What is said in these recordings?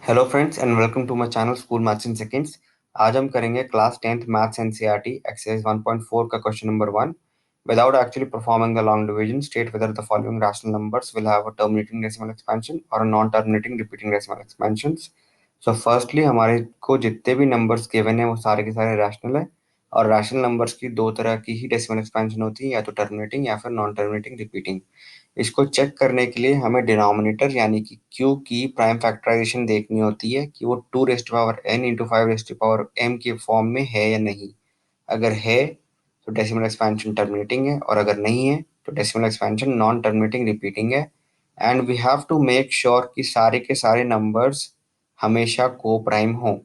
Hello friends and welcome to my channel school maths in seconds. आज हम करेंगे class 10th maths NCERT exercise 1.4 का question number 1। Without actually performing the long division state whether the following rational numbers will have a terminating decimal expansion और a non terminating repeating decimal expansions. So firstly हमारे को जितने भी numbers given है वो सारे के सारे रैशनल है, और रैशनल नंबर्स की दो तरह की ही डेसिमल एक्सपेंशन होती है, या तो टर्मिनेटिंग या फिर नॉन टर्मिनेटिंग रिपीटिंग। इसको चेक करने के लिए हमें डिनोमिनेटर यानी कि q की प्राइम फैक्टराइजेशन देखनी होती है कि वो 2 raise to power n into 5 raise to power m के फॉर्म में है या नहीं। अगर है तो डेसिमल एक्सपेंशन टर्मिनेटिंग है, और अगर नहीं है तो decimal expansion non terminating repeating है। And we have to make sure कि सारे के सारे नंबर्स हमेशा को प्राइम हों।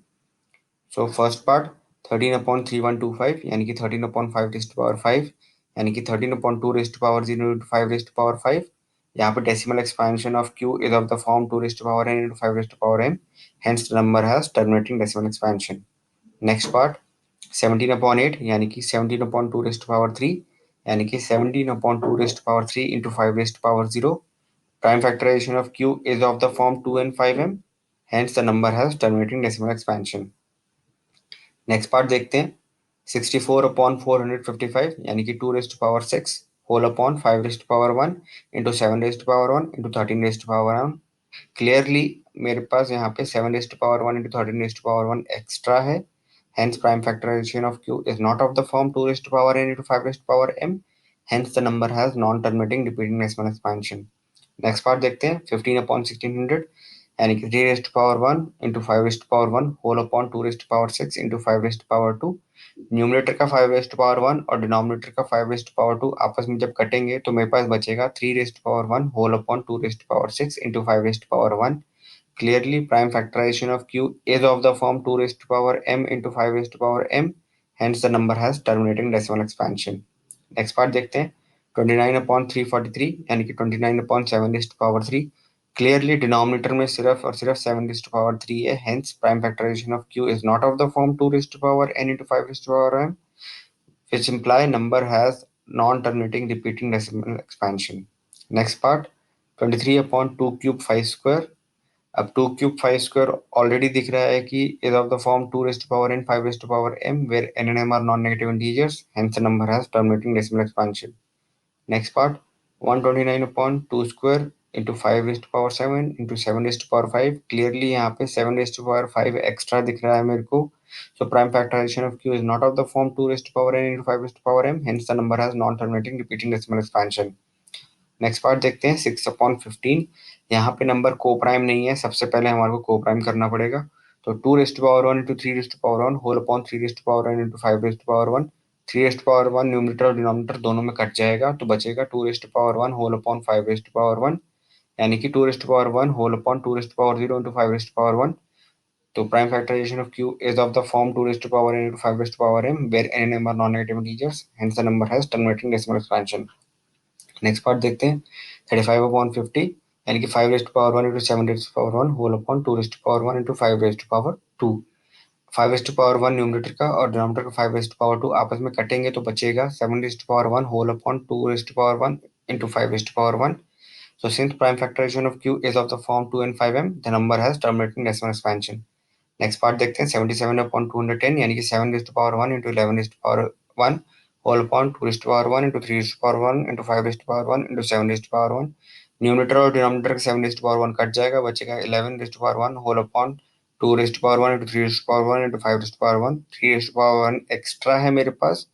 सो फर्स्ट पार्ट 13/3125 यानी कि 13/5 रेज़ टू पावर 5 यानी कि 13/2 raise to power 0 into 5 raise to power 5। यहाँ पे decimal expansion of q is of the form 2 raised to power n into 5 raised to power m, hence the number has terminating decimal expansion. Next part 17/8 यानी कि 17/2 raised to power 3 यानी कि 17/2 raised to power 3 into 5 raised to power 0. Prime factorization of q is of the form 2 and 5m, hence the number has terminating decimal expansion. Next part देखते हैं 64/455 यानी कि 2 raise to power 6 whole upon 5 raise to power 1 into 7 raise to power 1 into 13 raise to power 1। Clearly मेरे पास यहाँ पे 7 raise to power 1 into 13 raise to power 1 extra है, hence prime factorization of q is not of the form 2 raised to power n into 5 raised to power m, hence the number has non-terminating repeating decimal expansion. Next part देखते हैं 15/1600 यानी कि 3 raise to power 1 into 5 raise to power 1 whole upon 2 raise to power 6 into 5 raise to power 2। Numerator का 5 raise to power 1 और denominator का 5 raise to power 2 आपस में जब कटेंगे तो मेरे पास बचेगा 3 raise to power 1 whole upon 2 raise to power 6 into 5 raise to power 1। Clearly, prime factorization of q is of the form 2 raised to power m into 5 raised to power m. Hence, the number has terminating decimal expansion. Next part देखते हैं 29/343 यानी कि 29/7 raised to power 3। Clearly, denominator में सिर्फ और सिर्फ 7 raised to power 3 है। Hence, prime factorization of q is not of the form 2 raised to power n into 5 raised to power m, which imply number has non-terminating repeating decimal expansion. Next part 23/2 cube 5 square। अब 2 cube 5 square already दिख रहा है कि is of the form 2 raised to power n 5 raised to power m, where n and m are non-negative integers, hence the number has terminating decimal expansion. Next part 129/2 square into 5 raised to power 7 into 7 raised to power 5। Clearly यहाँ पे 7 raised to power 5 extra दिख रहा है मेरे को। So prime factorization of q is not of the form 2 raised to power n into 5 raised to power m, hence the number has non-terminating repeating decimal expansion. Next part देखते हैं 6/15। यहाँ पे number को प्राइम नहीं है, सबसे पहले हमारे को को प्राइम करना पड़ेगा। तो 2 raise to power 1 into 3 raise to power 1 whole upon 3 raise to power 1 into 5 raise to power 1। 3 raise to power 1 numerator और डिनोमिनेटर दोनों में कट जाएगा, तो बचेगा 2 raise to power 1 whole upon 5 raise to power 1, यानी कि 2 raise to power 1 whole upon 2 raise to power 0 into 5 raise to power 1। तो prime factorisation of q is of the form 2 raised to power n into 5 raised to power m, where n and m are non-negative integers, hence the number has terminating decimal expansion. Next part देखते हैं 35/50 यानी कि 5 raise to power 1 into 7 raise to power 1 whole upon 2 raise to power 1 into 5 raise to power 2। 5 raise to power 1 numerator का और denominator का 5 raise to power 2 आपस में कटेंगे तो बचेगा 7 raise to power 1 whole upon 2 raise to power 1 into 5 raise to power 1। So since prime factorization of q is of the form 2 and 5m, the number has terminating decimal expansion. Next part देखते हैं 77/210 यानी कि 7 raise to power 1 into 11 raise to power 1 whole upon 2 raise to power 1 into 3 raise to power 1 into 5 raise to power 1 into 7 raise to power 1। Numerator और denominator का 7 raise to power 1 cut जाएगा, बचेगा 11 raise to power 1 whole upon 2 raise to power 1 into 3 raise to power 1 into 5 raise to power 1। 3 raise to power 1 extra है मेरे पास।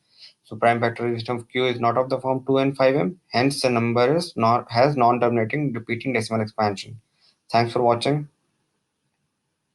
So prime factorization of q is not of the form 2 and 5m, hence the number is not has non-terminating repeating decimal expansion. Thanks for watching.